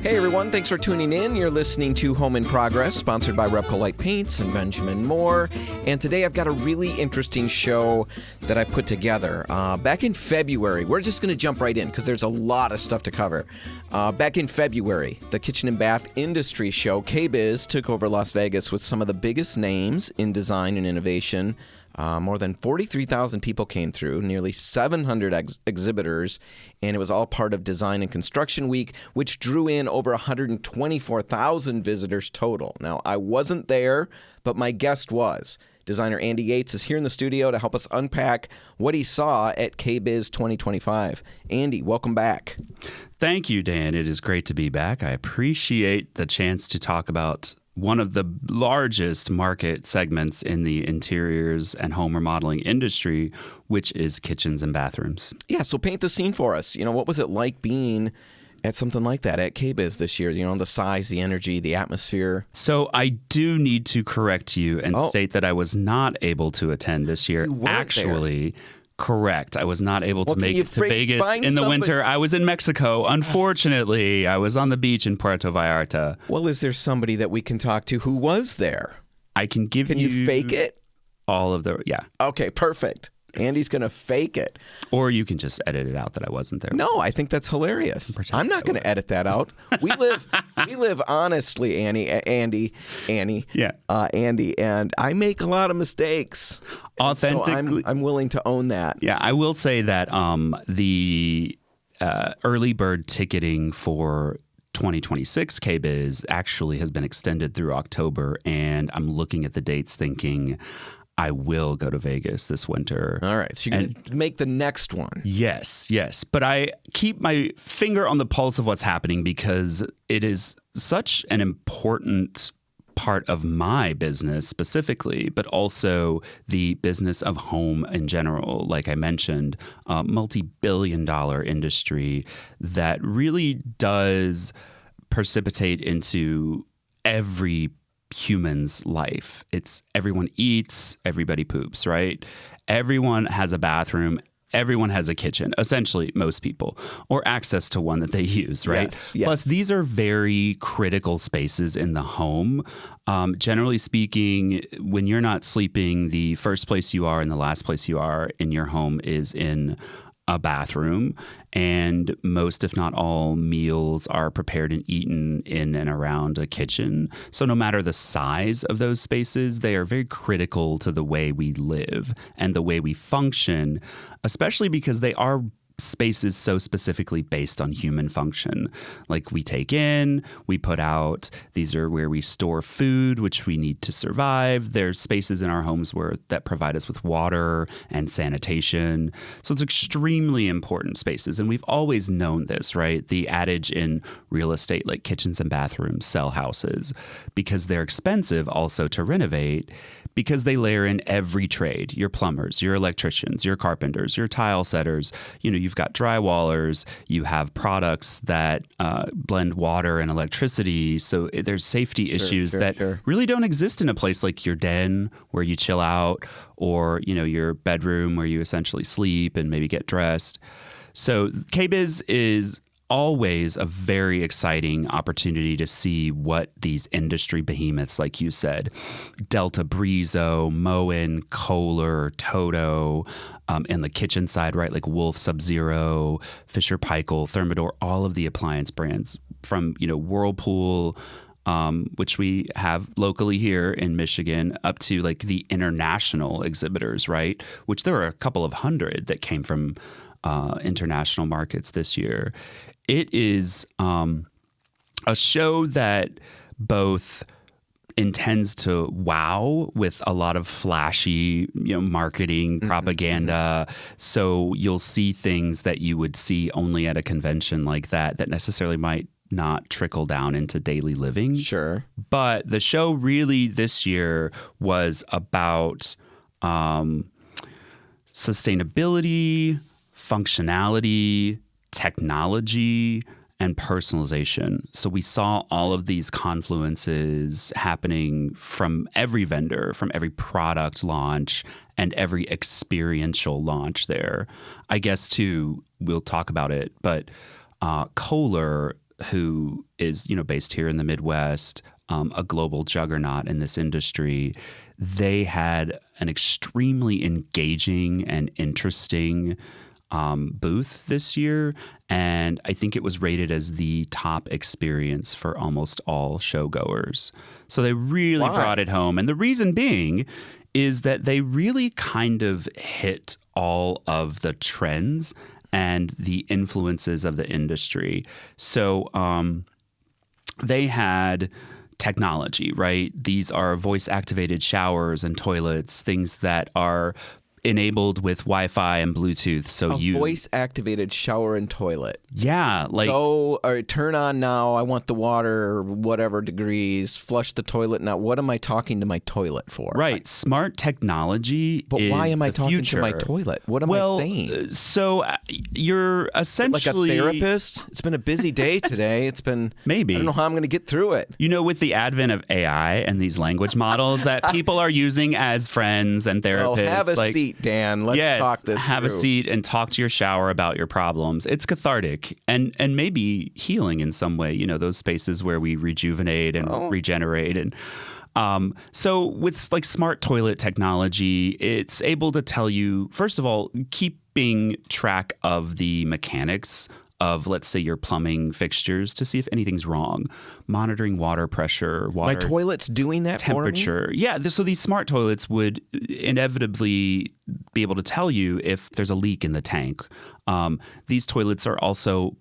Hey everyone, thanks for tuning in. You're listening to Home in Progress, sponsored by Repco Light Paints and Benjamin Moore. And today I've got a really interesting show that I put together. Back in February, we're just going to jump right in because there's a lot of stuff to cover. Back in February, the kitchen and bath industry show, KBIS, took over Las Vegas with some of the biggest names in design and innovation. More than 43,000 people came through, nearly 700 exhibitors, and it was all part of Design and Construction Week, which drew in over 124,000 visitors total. Now, I wasn't there, but my guest was. Designer Andy Yates is here in the studio to help us unpack what he saw at KBIS 2025. Andy, welcome back. Thank you, Dan. It is great to be back. I appreciate the chance to talk about one of the largest market segments in the interiors and home remodeling industry, which is kitchens and bathrooms. Yeah, so paint the scene for us. What was it like being at something like that at KBIS this year? The size, the energy, the atmosphere. So I do need to correct you and state that I was not able to attend this year. You weren't Actually, there. Correct. I was not able to make it to Vegas in the somebody? winter. I was in Mexico. Unfortunately, I was on the beach in Puerto Vallarta. Well, is there somebody that we can talk to who was there? I can give Can you fake it? All of the, yeah. Okay, perfect. Andy's going to fake it. Or you can just edit it out that I wasn't there. No, I think that's hilarious. I'm not going to edit that out. We live honestly, Andy, Yeah. Andy, and I make a lot of mistakes. Authentically. So I'm willing to own that. Yeah, I will say that the early bird ticketing for 2026 KBIS actually has been extended through October, and I'm looking at the dates thinking I will go to Vegas this winter. All right. So you're going to make the next one. Yes. But I keep my finger on the pulse of what's happening because it is such an important part of my business specifically, but also the business of home in general. Like I mentioned, a multi-billion-dollar industry that really does precipitate into every human's life. It's everyone eats, everybody poops, right? Everyone has a bathroom. Everyone has a kitchen, essentially most people, or access to one that they use, right? Yes. Plus, these are very critical spaces in the home. Generally speaking, when you're not sleeping, the first place you are and the last place you are in your home is in a bathroom, and most, if not all, meals are prepared and eaten in and around a kitchen. So no matter the size of those spaces, they are very critical to the way we live and the way we function, especially because they are spaces so specifically based on human function. Like we take in, we put out. These are where we store food, which we need to survive. There's spaces in our homes that provide us with water and sanitation. So it's extremely important spaces. And we've always known this, right? The adage in real estate, like kitchens and bathrooms sell houses because they're expensive also to renovate, because they layer in every trade, your plumbers, your electricians, your carpenters, your tile setters. You've got drywallers, you have products that blend water and electricity. So there's safety issues that really don't exist in a place like your den where you chill out, or, your bedroom where you essentially sleep and maybe get dressed. So KBIS is always a very exciting opportunity to see what these industry behemoths, like you said, Delta Brizo, Moen, Kohler, Toto, and the kitchen side, right, like Wolf, Sub-Zero, Fisher-Paykel, Thermador, all of the appliance brands from, Whirlpool, which we have locally here in Michigan, up to like the international exhibitors, right, which there are a couple of hundred that came from international markets this year. It is a show that both intends to wow with a lot of flashy, marketing propaganda. So you'll see things that you would see only at a convention like that necessarily might not trickle down into daily living. Sure. But the show really this year was about sustainability, functionality, technology, and personalization. So we saw all of these confluences happening from every vendor, from every product launch, and every experiential launch there. I guess, too, we'll talk about it, but Kohler who is, based here in the Midwest, a global juggernaut in this industry. They had an extremely engaging and interesting booth this year, and I think it was rated as the top experience for almost all showgoers. So they really brought it home, and the reason being is that they really kind of hit all of the trends and the influences of the industry. So they had technology, right? These are voice-activated showers and toilets, things that are enabled with Wi-Fi and Bluetooth. So voice-activated shower and toilet. Yeah, like go or turn on now. I want the water, whatever degrees. Flush the toilet now. What am I talking to my toilet for? Right, smart technology. But is why am I the talking future. to my toilet? What am I saying? So you're essentially like a therapist. It's been a busy day today. It's been maybe I don't know how I'm going to get through it. With the advent of AI and these language models that people are using as friends and therapists. Well, have a seat, Dan. Let's talk this have through. A seat and talk to your shower about your problems. It's cathartic and maybe healing in some way. Those spaces where we rejuvenate and regenerate. And so with like smart toilet technology, it's able to tell you, first of all, keeping track of the mechanics of, let's say, your plumbing fixtures to see if anything's wrong, monitoring water pressure, My toilet's doing that temperature. for me? Yeah, so these smart toilets would inevitably be able to tell you if there's a leak in the tank. These toilets are also,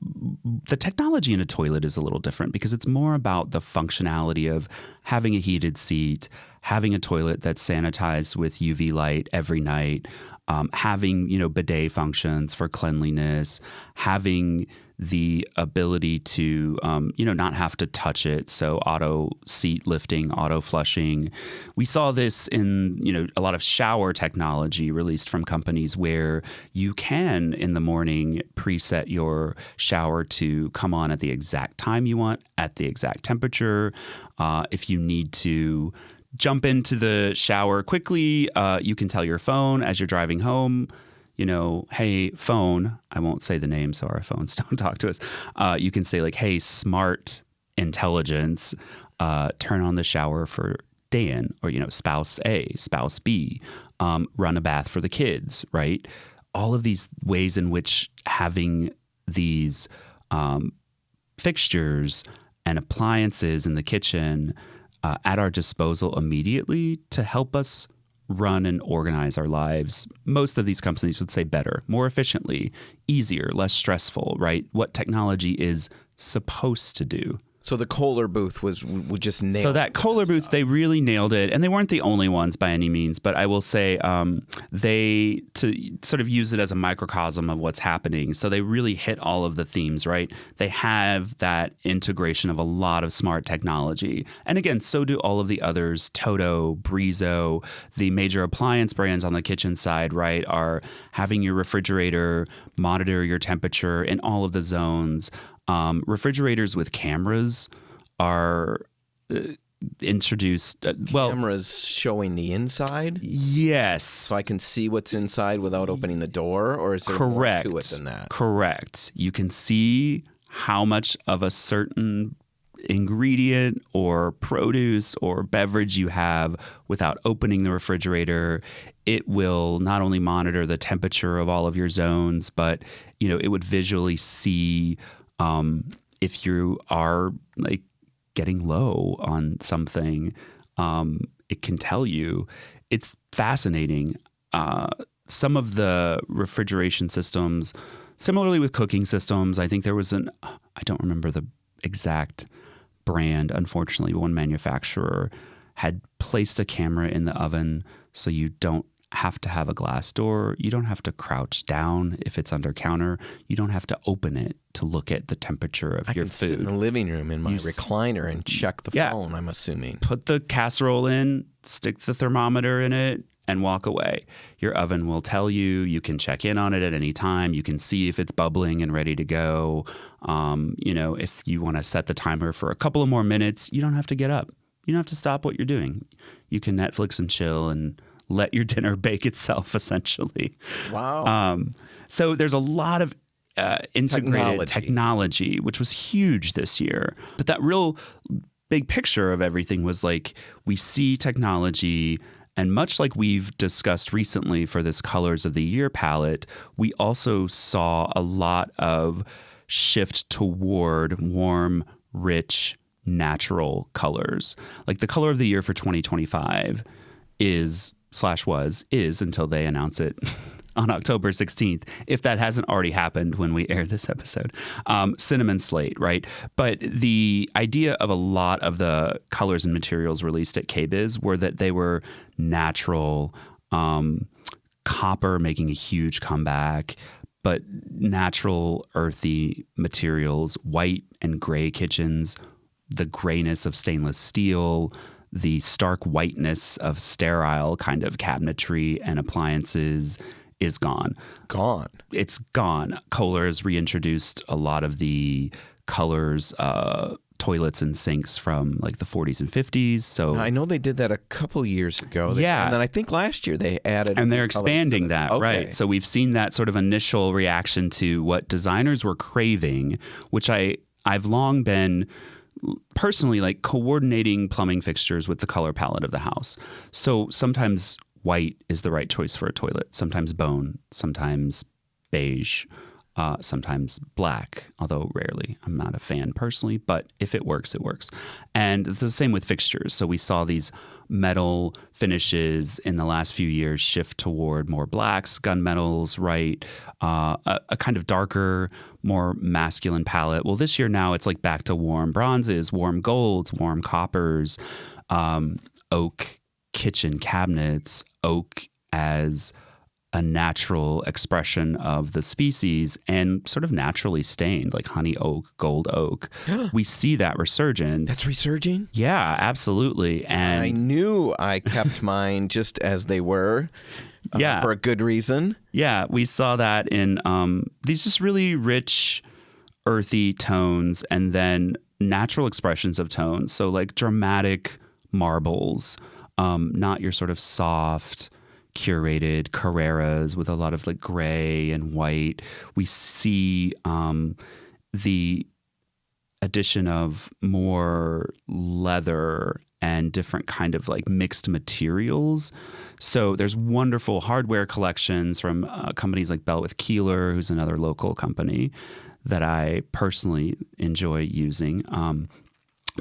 the technology in a toilet is a little different because it's more about the functionality of having a heated seat, having a toilet that's sanitized with UV light every night, having, bidet functions for cleanliness, having the ability to, not have to touch it. So auto seat lifting, auto flushing. We saw this in, a lot of shower technology released from companies where you can, in the morning, preset your shower to come on at the exact time you want, at the exact temperature. If you need to jump into the shower quickly, you can tell your phone as you're driving home, hey, phone, I won't say the name so our phones don't talk to us. You can say like, hey, smart intelligence, turn on the shower for Dan, or, spouse A, spouse B, run a bath for the kids, right? All of these ways in which having these fixtures and appliances in the kitchen at our disposal immediately to help us run and organize our lives. Most of these companies would say better, more efficiently, easier, less stressful, right? What technology is supposed to do. So the Kohler booth would just nail it. So that Kohler booth, they really nailed it. And they weren't the only ones by any means, but I will say they, to sort of use it as a microcosm of what's happening. So they really hit all of the themes, right? They have that integration of a lot of smart technology. And again, so do all of the others, Toto, Brizo, the major appliance brands on the kitchen side, right, are having your refrigerator monitor your temperature in all of the zones. Refrigerators with cameras are introduced. Cameras showing the inside? Yes. So I can see what's inside without opening the door? Or is there more to it than that? Correct. You can see how much of a certain ingredient or produce or beverage you have without opening the refrigerator. It will not only monitor the temperature of all of your zones, but it would visually see if you are like getting low on something. It can tell you. It's fascinating. Some of the refrigeration systems, similarly with cooking systems, I think there was I don't remember the exact brand, unfortunately, one manufacturer had placed a camera in the oven so you don't have to have a glass door. You don't have to crouch down if it's under counter. You don't have to open it to look at the temperature of your food. I can sit in the living room in my recliner and check the phone, I'm assuming. Put the casserole in, stick the thermometer in it, and walk away. Your oven will tell you. You can check in on it at any time. You can see if it's bubbling and ready to go. If you want to set the timer for a couple of more minutes, you don't have to get up. You don't have to stop what you're doing. You can Netflix and chill and let your dinner bake itself, essentially. Wow. So there's a lot of integrated technology, which was huge this year. But that real big picture of everything was like, we see technology, and much like we've discussed recently for this Colors of the Year palette, we also saw a lot of shift toward warm, rich, natural colors. Like the color of the year for 2025 is until they announce it on October 16th, if that hasn't already happened when we air this episode, cinnamon slate, right? But the idea of a lot of the colors and materials released at KBIS were that they were natural, copper making a huge comeback, but natural, earthy materials, white and gray kitchens, the grayness of stainless steel, the stark whiteness of sterile kind of cabinetry and appliances is gone. It's gone. Kohler has reintroduced a lot of the colors, toilets and sinks from like the 40s and 50s. So I know they did that a couple years ago. Yeah. And then I think last year they added. And they're expanding that, okay. Right? So we've seen that sort of initial reaction to what designers were craving, which I've long been personally like coordinating plumbing fixtures with the color palette of the house. So sometimes white is the right choice for a toilet, sometimes bone, sometimes beige, sometimes black, although rarely. I'm not a fan personally, but if it works, it works. And it's the same with fixtures. So we saw these metal finishes in the last few years shift toward more blacks, gunmetals, right? A kind of darker, more masculine palette. Well, this year now it's like back to warm bronzes, warm golds, warm coppers, oak kitchen cabinets, oak as a natural expression of the species and sort of naturally stained, like honey oak, gold oak. We see that resurgence. That's resurging? Yeah, absolutely. And I knew I kept mine just as they were. For a good reason. Yeah, we saw that in these just really rich, earthy tones and then natural expressions of tones. So like dramatic marbles, not your sort of soft, curated Carreras with a lot of like gray and white. We see the addition of more leather and different kind of like mixed materials. So there's wonderful hardware collections from companies like Bell with Keeler, who's another local company that I personally enjoy using.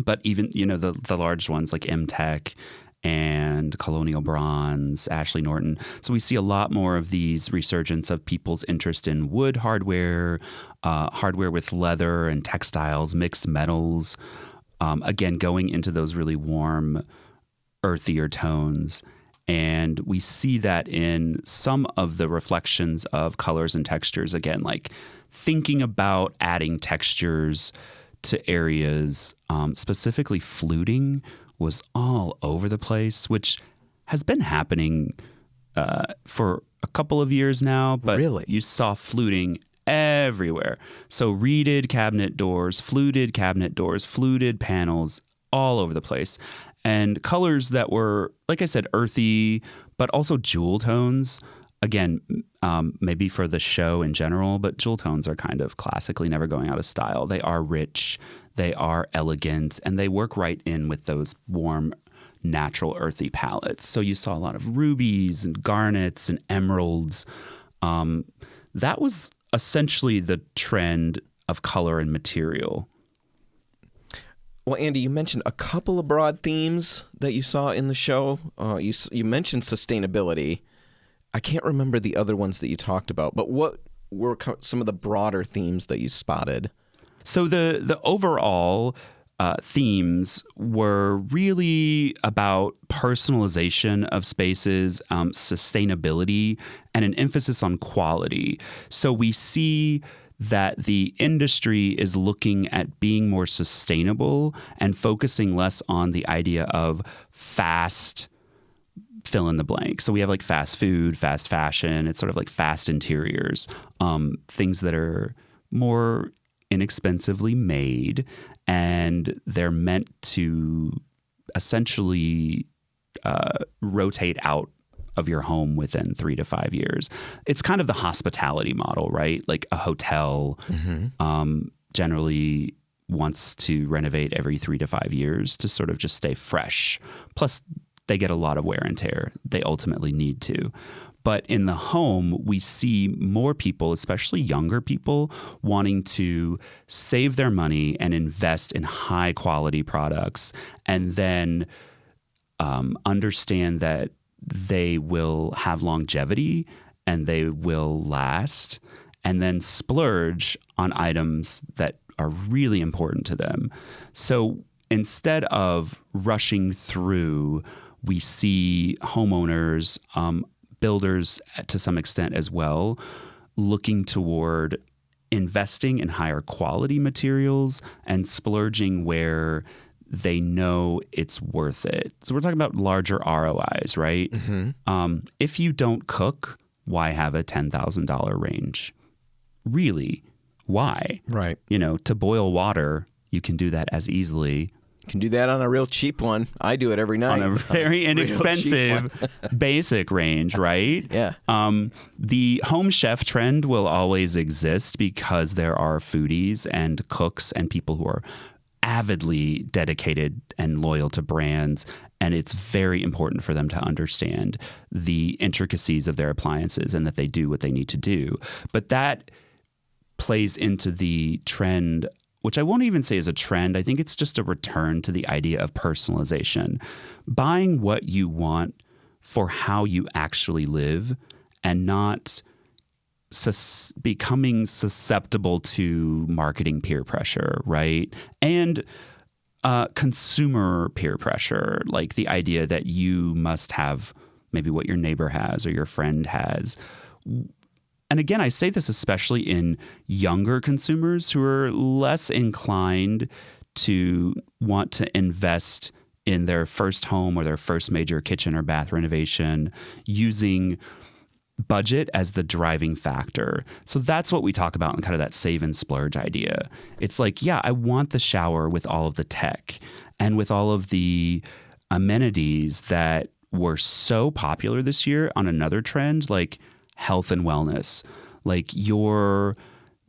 But even, the large ones like M-Tech and Colonial Bronze, Ashley Norton. So we see a lot more of these resurgence of people's interest in wood hardware, hardware with leather and textiles, mixed metals, again, going into those really warm, earthier tones. And we see that in some of the reflections of colors and textures, again, like thinking about adding textures to areas, specifically fluting was all over the place, which has been happening for a couple of years now. But really? You saw fluting everywhere. So reeded cabinet doors, fluted panels, all over the place. And colors that were, like I said, earthy, but also jewel tones. Again, maybe for the show in general, but jewel tones are kind of classically never going out of style. They are rich, they are elegant, and they work right in with those warm, natural, earthy palettes. So you saw a lot of rubies and garnets and emeralds. That was essentially the trend of color and material. Well, Andy, you mentioned a couple of broad themes that you saw in the show. You mentioned sustainability. I can't remember the other ones that you talked about, but what were some of the broader themes that you spotted? So the overall themes were really about personalization of spaces, sustainability, and an emphasis on quality. So we see that the industry is looking at being more sustainable and focusing less on the idea of fast fill in the blank. So we have like fast food, fast fashion. It's sort of like fast interiors, things that are more inexpensively made, and they're meant to essentially rotate out of your home within 3 to 5 years. It's kind of the hospitality model, right? Like a hotel generally wants to renovate every 3 to 5 years to sort of just stay fresh. Plus, they get a lot of wear and tear. They ultimately need to. But in the home, we see more people, especially younger people, wanting to save their money and invest in high quality products, and then understand that they will have longevity and they will last, and then splurge on items that are really important to them. So instead of rushing through, we see homeowners, builders to some extent as well, looking toward investing in higher quality materials and splurging where they know it's worth it. So we're talking about larger ROIs, right? If you don't cook, why have a $10,000 range? Really, why? Right. To boil water, you can do that as easily. Can do that on a real cheap one. I do it every night. On a very inexpensive basic range, right? Yeah. The home chef trend will always exist because there are foodies and cooks and people who are avidly dedicated and loyal to brands. And it's very important for them to understand the intricacies of their appliances and that they do what they need to do. But that plays into the trend, which I won't even say is a trend. I think it's just a return to the idea of personalization. Buying what you want for how you actually live, and not becoming susceptible to marketing peer pressure, right? And consumer peer pressure, like the idea that you must have maybe what your neighbor has or your friend has. And again, I say this especially in younger consumers who are less inclined to want to invest in their first home or their first major kitchen or bath renovation using budget as the driving factor. So that's what we talk about in kind of that save and splurge idea. It's like, yeah, I want the shower with all of the tech and with all of the amenities that were so popular this year on another trend, like health and wellness. Like your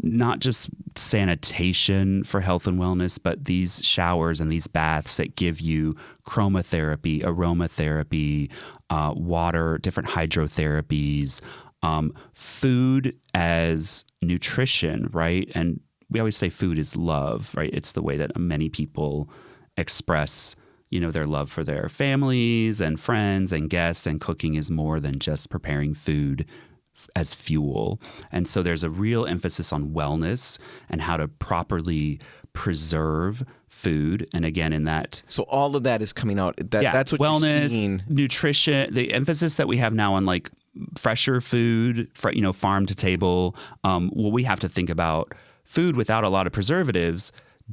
not just sanitation for health and wellness, but these showers and these baths that give you chromotherapy, aromatherapy, water, different hydrotherapies, food as nutrition, right? And we always say food is love, right? It's the way that many people express, their love for their families and friends and guests, and cooking is more than just preparing food as fuel. And so there's a real emphasis on wellness and how to properly preserve food. And again, in that... So all of that is coming out. That's what wellness, you're seeing. Nutrition, the emphasis that we have now on like fresher food, farm to table. We have to think about food without a lot of preservatives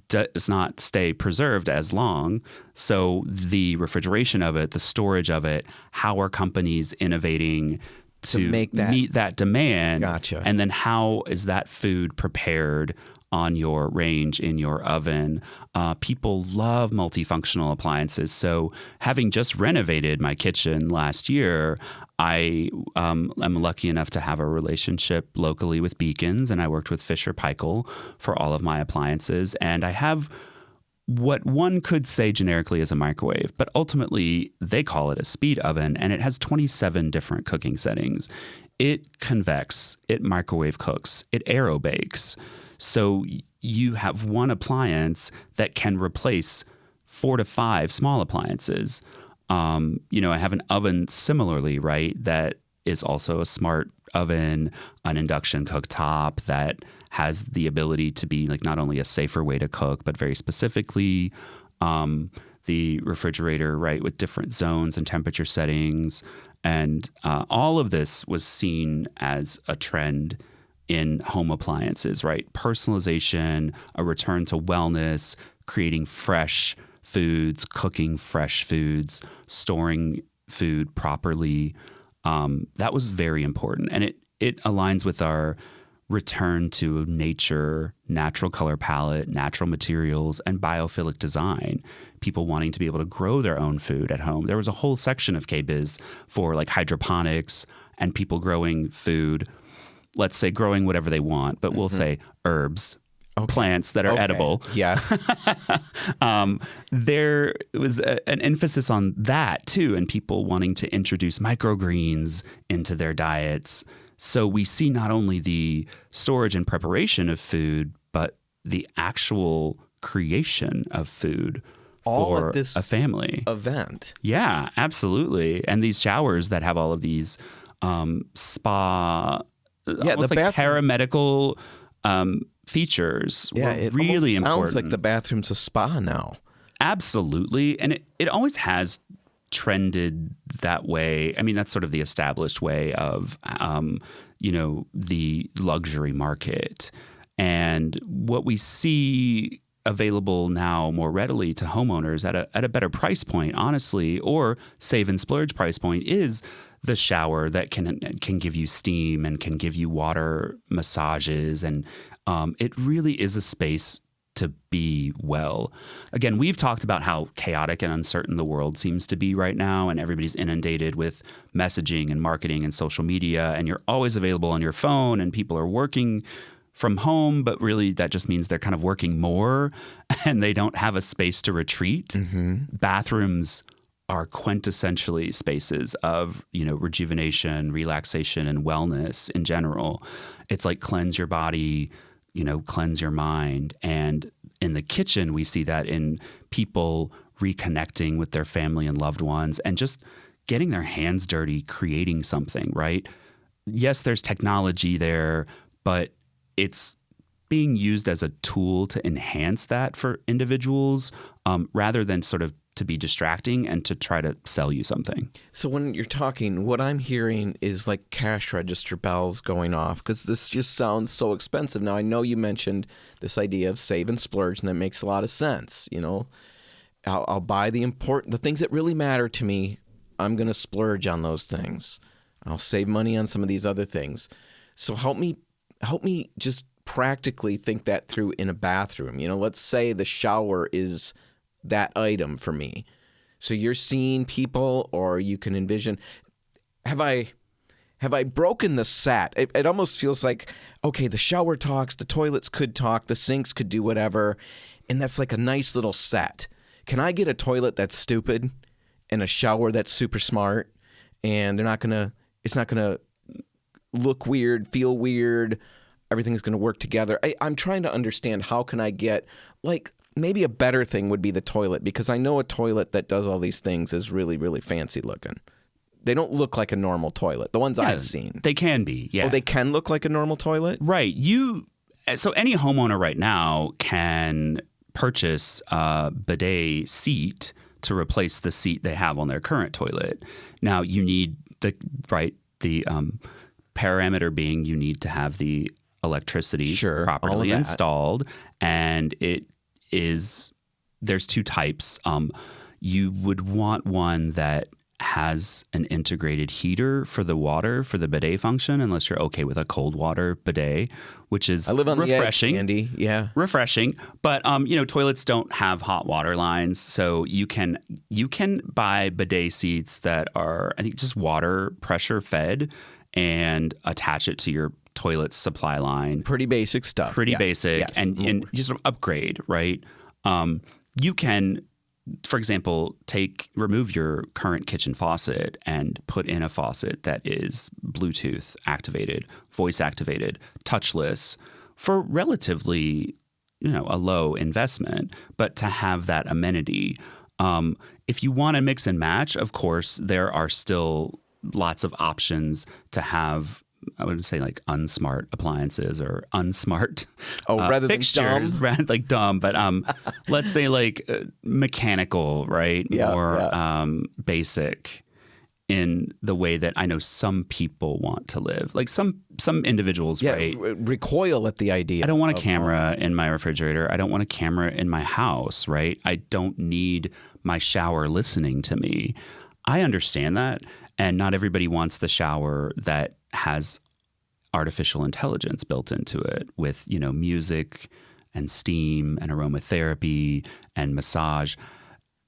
does not stay preserved as long. So the refrigeration of it, the storage of it, how are companies innovating to meet that demand? Gotcha. And then how is that food prepared on your range, in your oven? People love multifunctional appliances. So having just renovated my kitchen last year, I am lucky enough to have a relationship locally with Beacons, and I worked with Fisher Paykel for all of my appliances. And I have what one could say generically is a microwave, but ultimately they call it a speed oven, and it has 27 different cooking settings. It convects, it microwave cooks, it aero bakes. So you have one appliance that can replace 4 to 5 small appliances. I have an oven similarly, right, that is also a smart oven, an induction cooktop that has the ability to be like not only a safer way to cook, but very specifically the refrigerator, right, with different zones and temperature settings. And all of this was seen as a trend in home appliances, right? Personalization, a return to wellness, creating fresh foods, cooking fresh foods, storing food properly. That was very important. And it aligns with our return to nature, natural color palette, natural materials, and biophilic design. People wanting to be able to grow their own food at home. There was a whole section of KBIS for like hydroponics and people growing food, let's say growing whatever they want, but we'll say herbs, plants that are edible. Yes. There was an emphasis on that too, and people wanting to introduce microgreens into their diets. So we see not only the storage and preparation of food, but the actual creation of food all for at this a family event. Yeah, absolutely. And these showers that have all of these spa, almost the like bathroom. paramedical features were It really almost important. sounds like the bathroom's a spa now. Absolutely. And it always has trended that way. I mean, that's sort of the established way of, the luxury market. And what we see available now more readily to homeowners at a better price point, honestly, or save and splurge price point is the shower that can give you steam and can give you water massages. And it really is a space to be well. Again, we've talked about how chaotic and uncertain the world seems to be right now, and everybody's inundated with messaging and marketing and social media, and you're always available on your phone, and people are working from home, but really that just means they're kind of working more and they don't have a space to retreat. Mm-hmm. Bathrooms are quintessentially spaces of, rejuvenation, relaxation, and wellness in general. It's like cleanse your body, cleanse your mind. And in the kitchen, we see that in people reconnecting with their family and loved ones and just getting their hands dirty, creating something, right? Yes, there's technology there, but it's being used as a tool to enhance that for individuals rather than sort of to be distracting and to try to sell you something. So when you're talking, what I'm hearing is like cash register bells going off because this just sounds so expensive. Now, I know you mentioned this idea of save and splurge, and that makes a lot of sense. I'll buy the things that really matter to me. I'm going to splurge on those things. I'll save money on some of these other things. So help me just practically think that through in a bathroom. Let's say the shower is that item for me. So you're seeing people, or you can envision, have I broken the set? It almost feels like, okay, the shower talks, the toilets could talk, the sinks could do whatever, and that's like a nice little set. Can I get a toilet that's stupid and a shower that's super smart, and it's not gonna look weird, feel weird, everything's gonna work together? I'm trying to understand, how can I get, like, maybe a better thing would be the toilet, because I know a toilet that does all these things is really, really fancy looking. They don't look like a normal toilet, the ones I've seen. They can be, yeah. Oh, they can look like a normal toilet? Right. So any homeowner right now can purchase a bidet seat to replace the seat they have on their current toilet. Now, you need the parameter being you need to have the electricity properly installed, and there's two types. You would want one that has an integrated heater for the water for the bidet function, unless you're okay with a cold water bidet, which is refreshing. The edge, Andy. Yeah, refreshing. But toilets don't have hot water lines, so you can buy bidet seats that are, I think, just water pressure fed and attach it to your toilet supply line. Pretty basic stuff. Pretty basic, yes. And just upgrade, right? You can, for example, remove your current kitchen faucet and put in a faucet that is Bluetooth activated, voice activated, touchless, for relatively, a low investment, but to have that amenity. If you want to mix and match, of course, there are still lots of options to have, I would say, like unsmart appliances or unsmart rather fixtures, than dumb. rather like dumb, but let's say like mechanical, right? More basic in the way that I know some people want to live. Like some individuals, right? Recoil at the idea. I don't want a camera in my refrigerator. I don't want a camera in my house, right? I don't need my shower listening to me. I understand that. And not everybody wants the shower that has artificial intelligence built into it with, music and steam and aromatherapy and massage.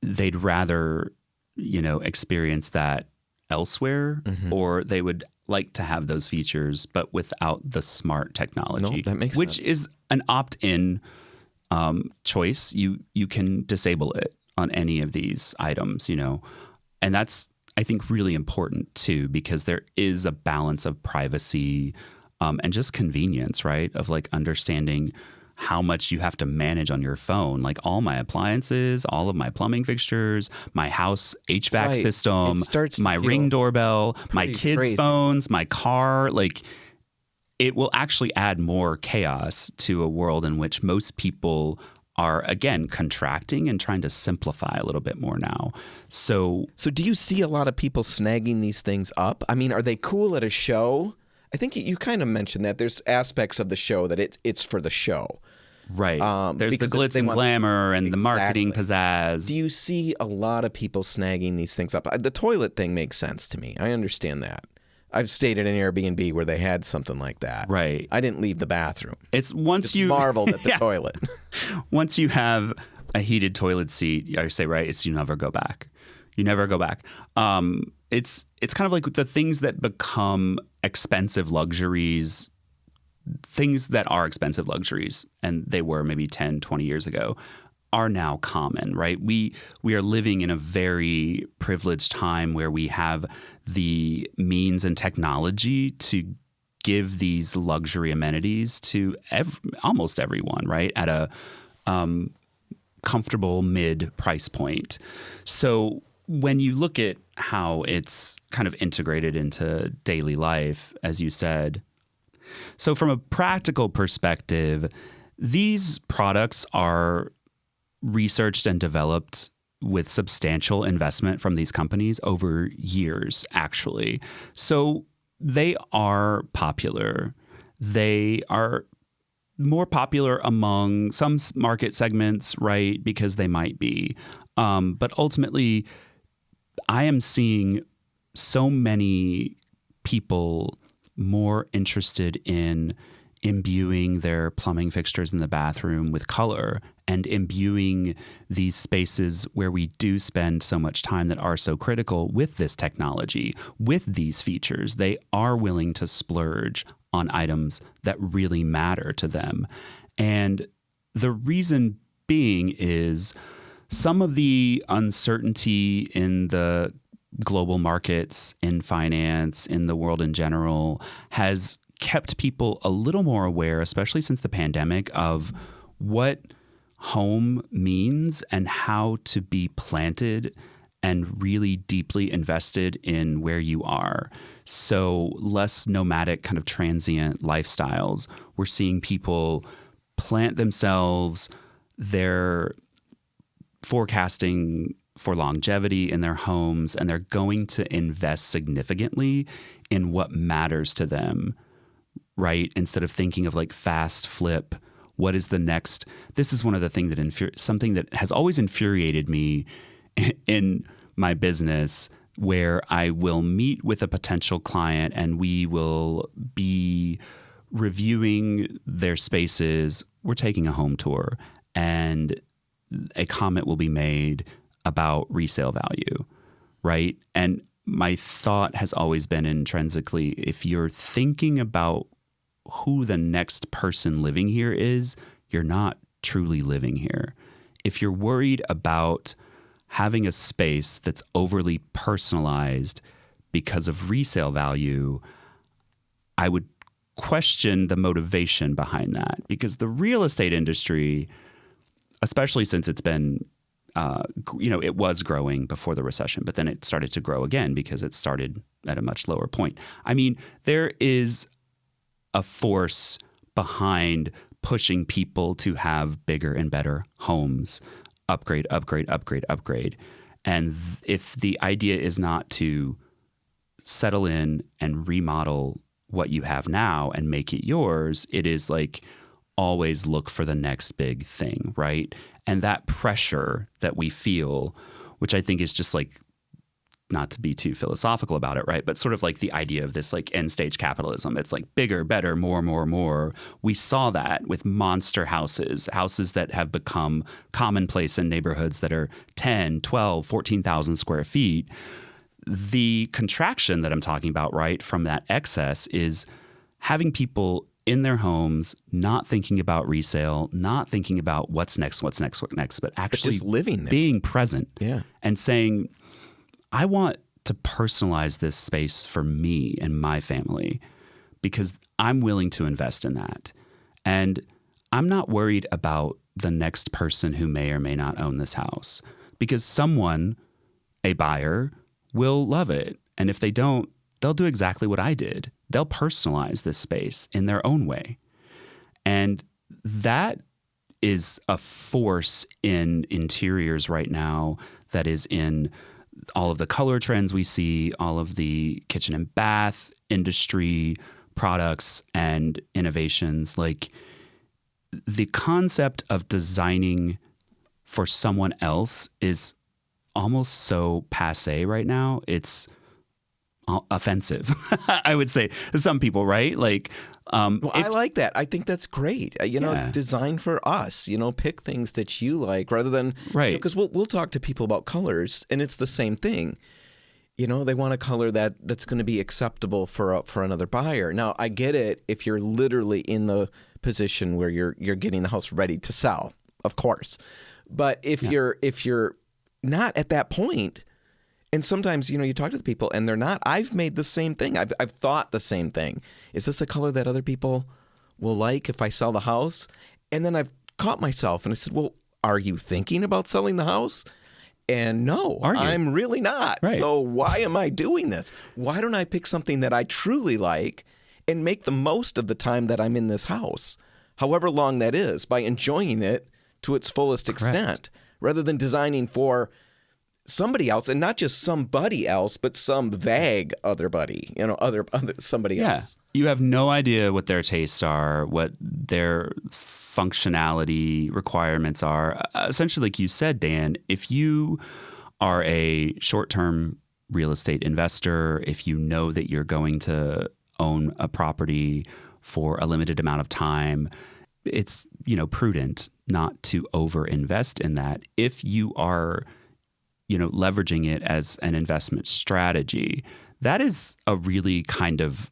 They'd rather, experience that elsewhere, or they would like to have those features, but without the smart technology. No, that makes which sense. is an opt-in choice. You can disable it on any of these items, and that's, I think, really important too, because there is a balance of privacy and just convenience, right? Of like understanding how much you have to manage on your phone. Like all my appliances, all of my plumbing fixtures, my house HVAC Right. system, It starts to my feel Ring doorbell, my pretty kids' crazy. phones, my car. Like it will actually add more chaos to a world in which most people are, again, contracting and trying to simplify a little bit more now. So do you see a lot of people snagging these things up? I mean, are they cool at a show? I think you kind of mentioned that there's aspects of the show that it's for the show. right. There's the because glitz they and want- glamour and the marketing pizzazz. Do you see a lot of people snagging these things up? The toilet thing makes sense to me. I understand that. I've stayed at an Airbnb where they had something like that. Right. I didn't leave the bathroom. It's once Just you marveled at the Yeah. toilet. Once you have a heated toilet seat, I say, right, it's you never go back. You never go back. It's kind of like the things that become expensive luxuries, things that are expensive luxuries, and they were maybe 10, 20 years ago, are now common, right? We are living in a very privileged time where we have the means and technology to give these luxury amenities to almost everyone, right? At a comfortable mid price point. So when you look at how it's kind of integrated into daily life, as you said, so from a practical perspective, these products are researched and developed with substantial investment from these companies over years, actually. So they are popular. They are more popular among some market segments, right? Because they might be. But ultimately, I am seeing so many people more interested in imbuing their plumbing fixtures in the bathroom with color and imbuing these spaces where we do spend so much time that are so critical with this technology, with these features. They are willing to splurge on items that really matter to them. And the reason being is some of the uncertainty in the global markets, in finance, in the world in general, has kept people a little more aware, especially since the pandemic, of what home means and how to be planted and really deeply invested in where you are. So less nomadic, kind of transient lifestyles. We're seeing people plant themselves. They're forecasting for longevity in their homes, and they're going to invest significantly in what matters to them, right? Instead of thinking of like fast flip, what is the next? This is one of the things that something that has always infuriated me in my business, where I will meet with a potential client and we will be reviewing their spaces. We're taking a home tour, and a comment will be made about resale value, right? And my thought has always been intrinsically, if you're thinking about who the next person living here is, you're not truly living here. If you're worried about having a space that's overly personalized because of resale value, I would question the motivation behind that, because the real estate industry, especially since it's been it was growing before the recession, but then it started to grow again because it started at a much lower point. I mean, there is a force behind pushing people to have bigger and better homes, upgrade. And if the idea is not to settle in and remodel what you have now and make it yours, it is like always look for the next big thing, right? And that pressure that we feel, which I think is just like not to be too philosophical about it, right? But sort of like the idea of this like end stage capitalism. It's like bigger, better, more, more, more. We saw that with monster houses that have become commonplace in neighborhoods that are 10, 12, 14,000 square feet. The contraction that I'm talking about, right, from that excess is having people in their homes, not thinking about resale, not thinking about what's next, but actually just living there. Being present Yeah. and saying, I want to personalize this space for me and my family because I'm willing to invest in that. And I'm not worried about the next person who may or may not own this house because someone, a buyer, will love it. And if they don't, they'll do exactly what I did. They'll personalize this space in their own way. And that is a force in interiors right now that is in all of the color trends we see, all of the kitchen and bath industry products and innovations. Like the concept of designing for someone else is almost so passé right now. It's offensive, I would say, to some people, right? Like, I like that. I think that's great. Yeah. Design for us. Pick things that you like rather than right. Because we'll talk to people about colors, and it's the same thing. They want a color that's going to be acceptable for another buyer. Now, I get it if you're literally in the position where you're getting the house ready to sell, of course. But if you're not at that point. And sometimes, you talk to the people and they're not. I've made the same thing. I've thought the same thing. Is this a color that other people will like if I sell the house? And then I've caught myself and I said, well, are you thinking about selling the house? And no, I'm really not. Right. So why am I doing this? Why don't I pick something that I truly like and make the most of the time that I'm in this house, however long that is, by enjoying it to its fullest extent, rather than designing for somebody else, and not just somebody else, but some vague other buddy, other somebody else. You have no idea what their tastes are, what their functionality requirements are. Essentially, like you said, Dan, if you are a short-term real estate investor, if you know that you're going to own a property for a limited amount of time, it's, prudent not to overinvest in that. If you are leveraging it as an investment strategy, that is a really kind of,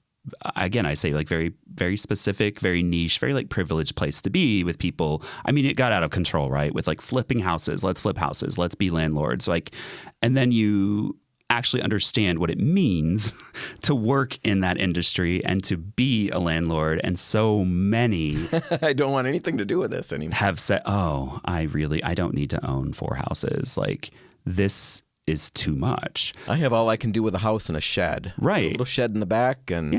again, I say like very, very specific, very niche, very like privileged place to be with people. I mean, it got out of control, right? With like flipping houses, let's flip houses, let's be landlords. And then you actually understand what it means to work in that industry and to be a landlord. And so many I don't want anything to do with this anymore. Have said, oh, I don't need to own 4 houses. Like, this is too much. I have all I can do with a house and a shed. Right. A little shed in the back, and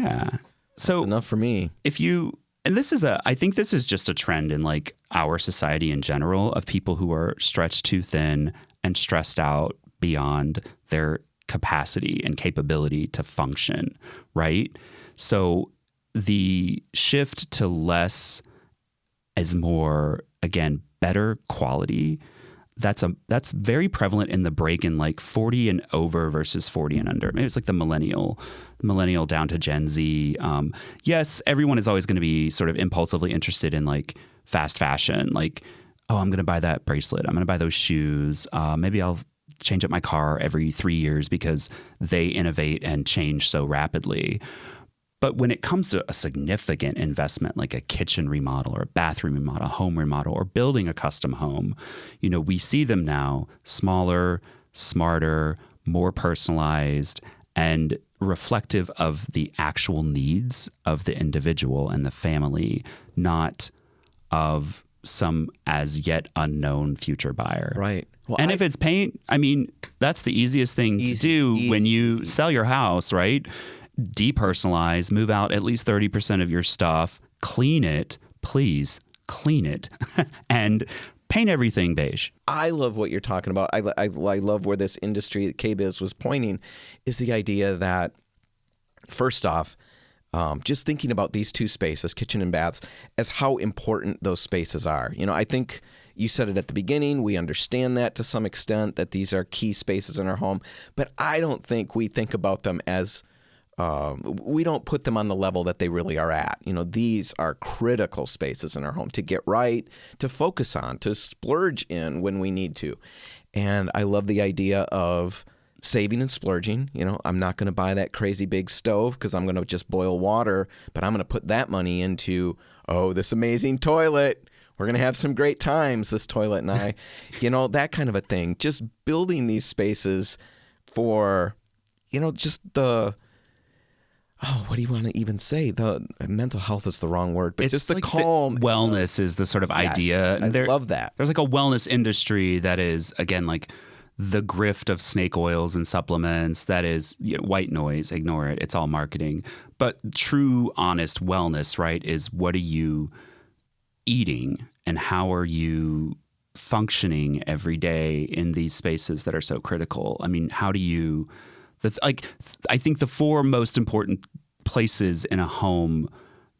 so that's enough for me. I think this is just a trend in like our society in general of people who are stretched too thin and stressed out beyond their capacity and capability to function, right? So the shift to less is more, again, better quality. That's very prevalent in the break in like 40 and over versus 40 and under. Maybe it's like the millennial down to Gen Z. Yes, everyone is always going to be sort of impulsively interested in like fast fashion. Like, oh, I'm going to buy that bracelet. I'm going to buy those shoes. Maybe I'll change up my car every 3 years because they innovate and change so rapidly. But when it comes to a significant investment like a kitchen remodel or a bathroom remodel, a home remodel, or building a custom home, we see them now smaller, smarter, more personalized, and reflective of the actual needs of the individual and the family, not of some as yet unknown future buyer. Right. Well, and if it's paint, I mean, that's the easiest thing to do when you sell your house, right? Depersonalize, move out at least 30% of your stuff, clean it, please clean it, and paint everything beige. I love what you're talking about. I love where this industry, KBIS, was pointing, is the idea that, first off, just thinking about these two spaces, kitchen and baths, as how important those spaces are. I think, You said it at the beginning. We understand that to some extent, that these are key spaces in our home. But I don't think we think about them as we don't put them on the level that they really are at. These are critical spaces in our home to get right, to focus on, to splurge in when we need to. And I love the idea of saving and splurging. I'm not going to buy that crazy big stove because I'm going to just boil water, but I'm going to put that money into, this amazing toilet. We're going to have some great times, this toilet and I. That kind of a thing. Just building these spaces for, just the... what do you want to even say? The mental health is the wrong word, but it's just the calm. Wellness is the sort of idea. I love that. There's like a wellness industry that is, again, like the grift of snake oils and supplements. That is white noise. Ignore it. It's all marketing. But true, honest wellness, right, is what are you eating and how are you functioning every day in these spaces that are so critical? I mean, how do you... I think the four most important places in a home,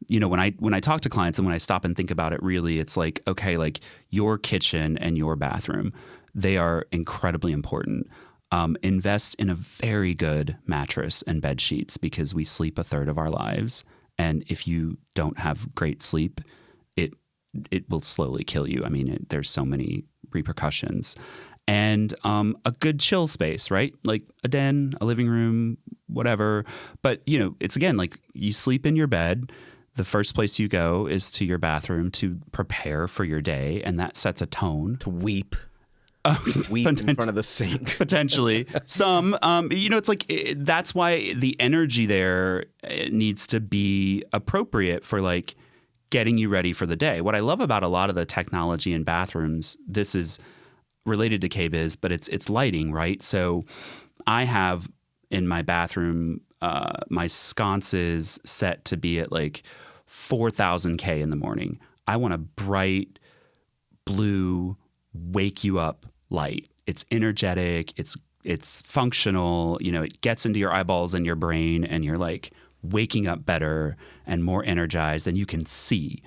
when I talk to clients and when I stop and think about it, really, it's like, okay, like your kitchen and your bathroom, they are incredibly important. Invest in a very good mattress and bed sheets because we sleep a third of our lives. And if you don't have great sleep, it will slowly kill you. I mean, there's so many repercussions. And a good chill space, right? Like a den, a living room, whatever. But, it's again, like you sleep in your bed. The first place you go is to your bathroom to prepare for your day. And that sets a tone. To weep. Weep in front of the sink. Potentially. Some, it's like that's why the energy there needs to be appropriate for like getting you ready for the day. What I love about a lot of the technology in bathrooms, this is related to KBIS, but it's lighting, right? So I have in my bathroom my sconces set to be at like 4,000 K in the morning. I want a bright blue, wake you up light. It's energetic. It's functional. It gets into your eyeballs and your brain, and you're like waking up better and more energized than you can see.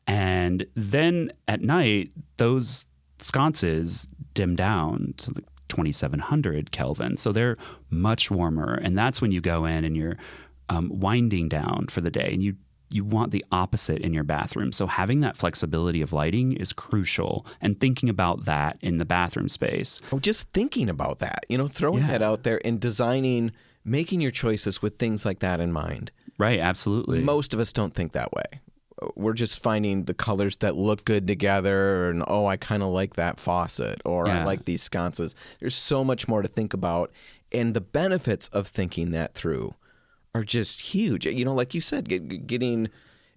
And then at night, those sconces dim down to like 2,700 Kelvin. So they're much warmer. And that's when you go in and you're winding down for the day. And you want the opposite in your bathroom. So having that flexibility of lighting is crucial. And thinking about that in the bathroom space. Just thinking about that, throwing that out there and designing, making your choices with things like that in mind. Right, absolutely. Most of us don't think that way. We're just finding the colors that look good together, and I kind of like that faucet, or I like these sconces. There's so much more to think about, and the benefits of thinking that through are just huge. Like you said,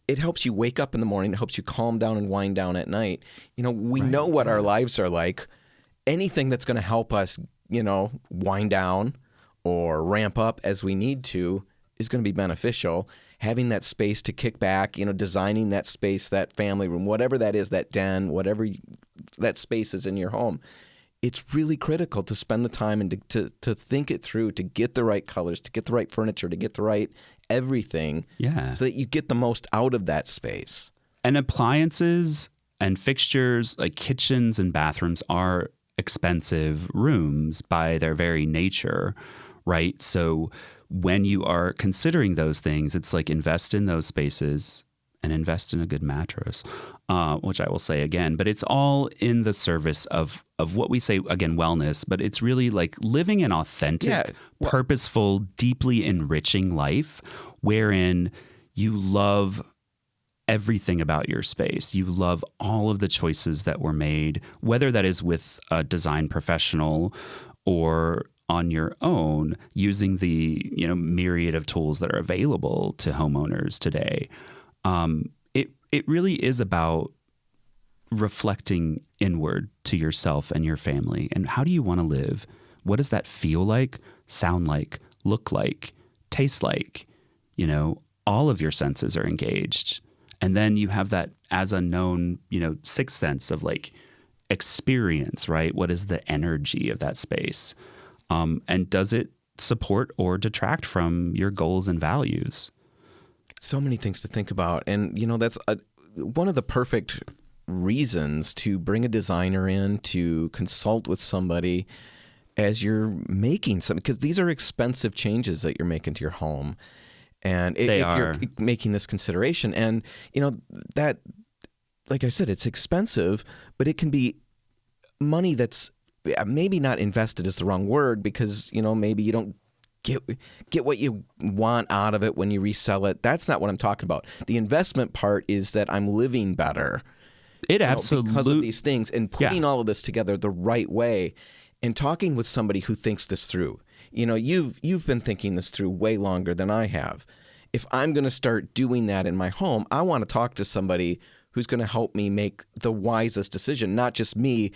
it helps you wake up in the morning, it helps you calm down and wind down at night. We know what our lives are like. Anything that's going to help us, wind down or ramp up as we need to is going to be beneficial. Having that space to kick back, designing that space, that family room, whatever that is, that den, whatever that space is in your home, it's really critical to spend the time and to think it through, to get the right colors, to get the right furniture, to get the right everything, so that you get the most out of that space. And appliances and fixtures, like kitchens and bathrooms, are expensive rooms by their very nature, right? So when you are considering those things, it's like invest in those spaces and invest in a good mattress, which I will say again, but it's all in the service of what we say, again, wellness, but it's really like living an authentic, purposeful, deeply enriching life wherein you love everything about your space. You love all of the choices that were made, whether that is with a design professional or on your own, using the myriad of tools that are available to homeowners today. It really is about reflecting inward to yourself and your family. And how do you want to live? What does that feel like, sound like, look like, taste like? All of your senses are engaged. And then you have that as a known, sixth sense of like experience, right? What is the energy of that space? And does it support or detract from your goals and values? So many things to think about. And, that's one of the perfect reasons to bring a designer in to consult with somebody as you're making some, because these are expensive changes that you're making to your home. And if you're making this consideration, and that, like I said, it's expensive, but it can be money that's maybe not invested is the wrong word, because maybe you don't get what you want out of it when you resell it. That's not what I'm talking about. The investment part is that I'm living better. It absolutely, because of these things, and putting all of this together the right way, and talking with somebody who thinks this through. You've been thinking this through way longer than I have. If I'm going to start doing that in my home, I want to talk to somebody who's going to help me make the wisest decision, not just me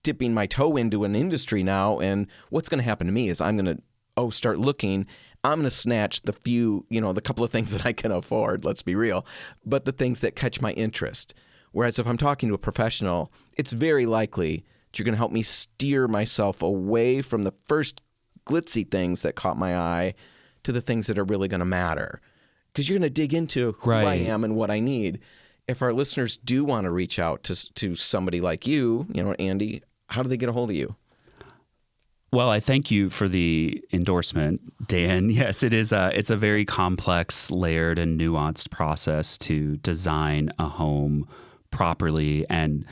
dipping my toe into an industry now. And what's going to happen to me is I'm going to start looking. I'm going to snatch the few, the couple of things that I can afford, let's be real, but the things that catch my interest. Whereas if I'm talking to a professional, it's very likely that you're going to help me steer myself away from the first glitzy things that caught my eye to the things that are really going to matter. Because you're going to dig into who I am and what I need. If our listeners do want to reach out to somebody like you, Andy, how do they get a hold of you? Well, I thank you for the endorsement, Dan. Yes, it's a very complex, layered, and nuanced process to design a home properly. And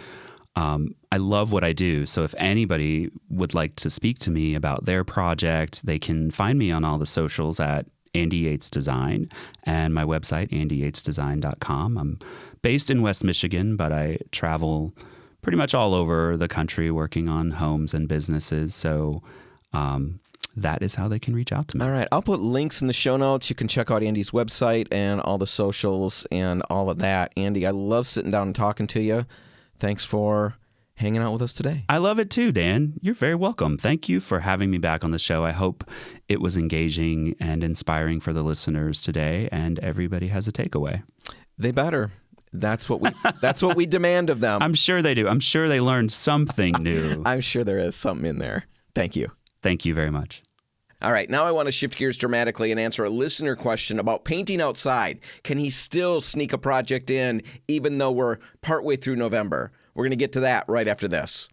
I love what I do. So if anybody would like to speak to me about their project, they can find me on all the socials at Andy Yates Design, and my website, andyyatesdesign.com. I'm based in West Michigan, but I travel pretty much all over the country working on homes and businesses. So that is how they can reach out to me. All right. I'll put links in the show notes. You can check out Andy's website and all the socials and all of that. Andy, I love sitting down and talking to you. Thanks for hanging out with us today. I love it too, Dan. You're very welcome. Thank you for having me back on the show. I hope it was engaging and inspiring for the listeners today, and everybody has a takeaway. They better. That's what we demand of them. I'm sure they do. I'm sure they learned something new. I'm sure there is something in there. Thank you. Thank you very much. All right, now I want to shift gears dramatically and answer a listener question about painting outside. Can he still sneak a project in even though we're partway through November? We're going to get to that right after this.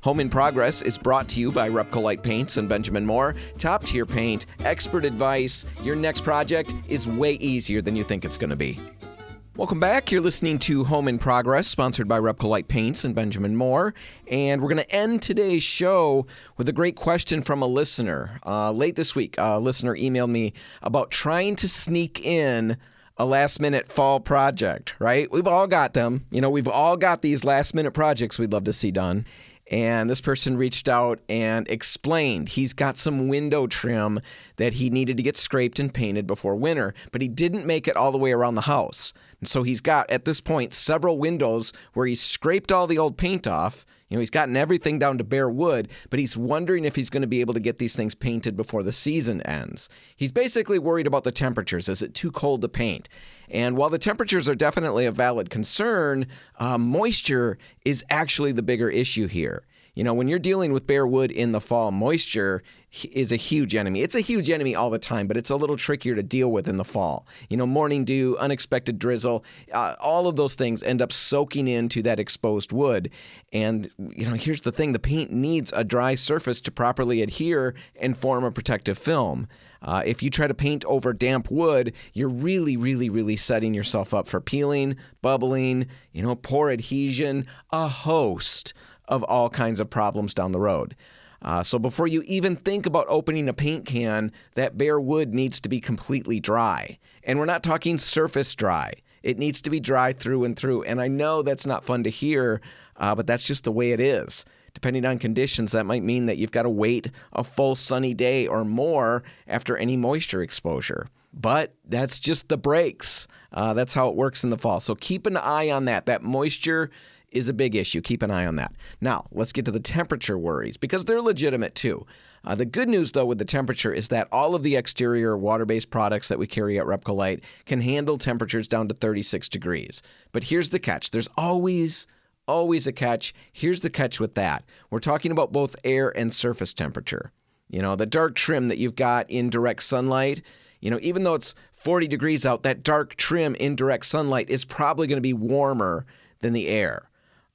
Home in Progress is brought to you by Repcolite Paints and Benjamin Moore. Top tier paint, expert advice. Your next project is way easier than you think it's going to be. Welcome back. You're listening to Home in Progress, sponsored by Repcolite Paints and Benjamin Moore. And we're going to end today's show with a great question from a listener. Late this week, a listener emailed me about trying to sneak in a last-minute fall project, right? We've all got them. We've all got these last-minute projects we'd love to see done. And this person reached out and explained he's got some window trim that he needed to get scraped and painted before winter, but he didn't make it all the way around the house. And so he's got, at this point, several windows where he's scraped all the old paint off. He's gotten everything down to bare wood, but he's wondering if he's going to be able to get these things painted before the season ends. He's basically worried about the temperatures. Is it too cold to paint? And while the temperatures are definitely a valid concern, moisture is actually the bigger issue here. When you're dealing with bare wood in the fall, moisture is a huge enemy. It's a huge enemy all the time, but it's a little trickier to deal with in the fall. Morning dew, unexpected drizzle, all of those things end up soaking into that exposed wood. And, here's the thing. The paint needs a dry surface to properly adhere and form a protective film. If you try to paint over damp wood, you're really, really, really setting yourself up for peeling, bubbling, poor adhesion, a host of all kinds of problems down the road. So before you even think about opening a paint can, that bare wood needs to be completely dry. And we're not talking surface dry. It needs to be dry through and through. And I know that's not fun to hear, but that's just the way it is. Depending on conditions, that might mean that you've got to wait a full sunny day or more after any moisture exposure. But that's just the breaks. That's how it works in the fall. So keep an eye on that. That moisture is a big issue. Keep an eye on that. Now, let's get to the temperature worries, because they're legitimate too. The good news, though, with the temperature is that all of the exterior water-based products that we carry at Repcolite can handle temperatures down to 36 degrees. But here's the catch. There's always a catch. Here's the catch with that. We're talking about both air and surface temperature. The dark trim that you've got in direct sunlight, even though it's 40 degrees out, that dark trim in direct sunlight is probably going to be warmer than the air.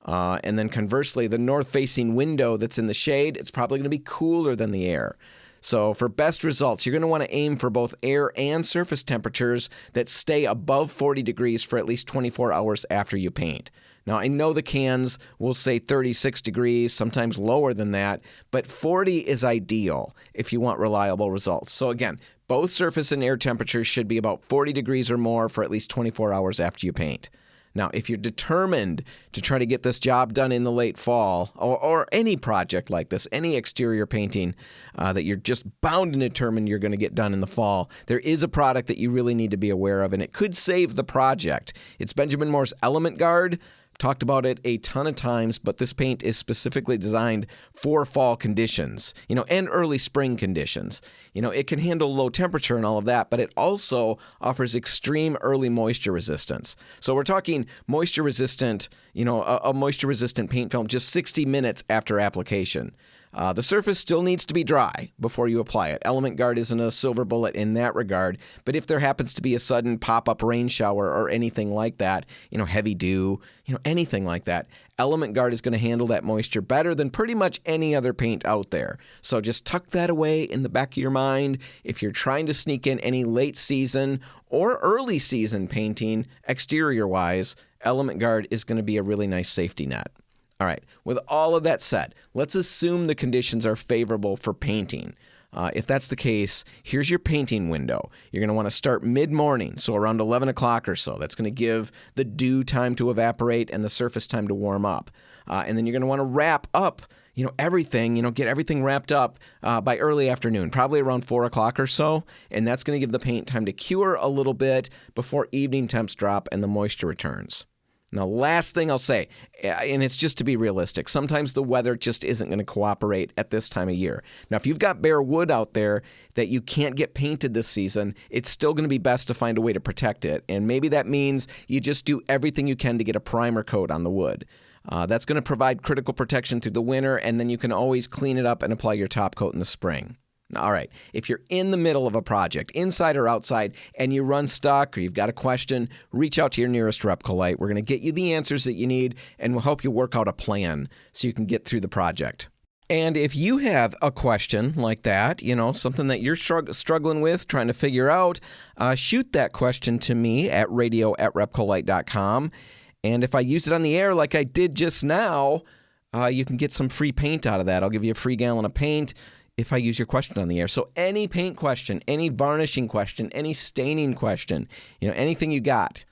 And then conversely, the north-facing window that's in the shade, it's probably going to be cooler than the air. So for best results, you're going to want to aim for both air and surface temperatures that stay above 40 degrees for at least 24 hours after you paint. Now, I know the cans will say 36 degrees, sometimes lower than that, but 40 is ideal if you want reliable results. So again, both surface and air temperatures should be about 40 degrees or more for at least 24 hours after you paint. Now, if you're determined to try to get this job done in the late fall, or any project like this, any exterior painting that you're just bound and determined you're going to get done in the fall, there is a product that you really need to be aware of, and it could save the project. It's Benjamin Moore's Element Guard. Talked about it a ton of times, but this paint is specifically designed for fall conditions, and early spring conditions. It can handle low temperature and all of that, but it also offers extreme early moisture resistance. So we're talking moisture resistant, a moisture resistant paint film just 60 minutes after application. The surface still needs to be dry before you apply it. Element Guard isn't a silver bullet in that regard, but if there happens to be a sudden pop-up rain shower or anything like that, heavy dew, anything like that, Element Guard is going to handle that moisture better than pretty much any other paint out there. So just tuck that away in the back of your mind. If you're trying to sneak in any late season or early season painting, exterior-wise, Element Guard is going to be a really nice safety net. All right, with all of that said, let's assume the conditions are favorable for painting. If that's the case, here's your painting window. You're going to want to start mid-morning, so around 11 o'clock or so. That's going to give the dew time to evaporate and the surface time to warm up. And then you're going to want to wrap up everything, get everything wrapped up by early afternoon, probably around 4 o'clock or so. And that's going to give the paint time to cure a little bit before evening temps drop and the moisture returns. Now, last thing I'll say, and it's just to be realistic, sometimes the weather just isn't going to cooperate at this time of year. Now, if you've got bare wood out there that you can't get painted this season, it's still going to be best to find a way to protect it. And maybe that means you just do everything you can to get a primer coat on the wood. That's going to provide critical protection through the winter, and then you can always clean it up and apply your top coat in the spring. All right, if you're in the middle of a project, inside or outside, and you run stuck or you've got a question, reach out to your nearest Repcolite. We're going to get you the answers that you need, and we'll help you work out a plan so you can get through the project. And if you have a question like that, something that you're struggling with, trying to figure out, shoot that question to me at radio@repcolite.com. And if I use it on the air like I did just now, you can get some free paint out of that. I'll give you a free gallon of paint if I use your question on the air. So any paint question, any varnishing question, any staining question, anything you got,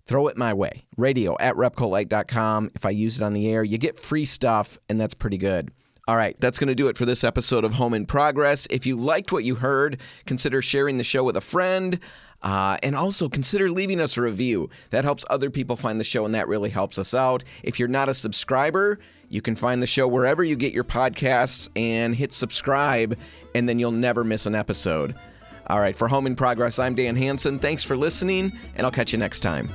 throw it my way. radio@repcolite.com. If I use it on the air, you get free stuff, and that's pretty good. All right, that's going to do it for this episode of Home in Progress. If you liked what you heard, consider sharing the show with a friend. And also consider leaving us a review. That helps other people find the show, and that really helps us out. If you're not a subscriber, you can find the show wherever you get your podcasts and hit subscribe, and then you'll never miss an episode. All right, for Home in Progress, I'm Dan Hansen. Thanks for listening, and I'll catch you next time.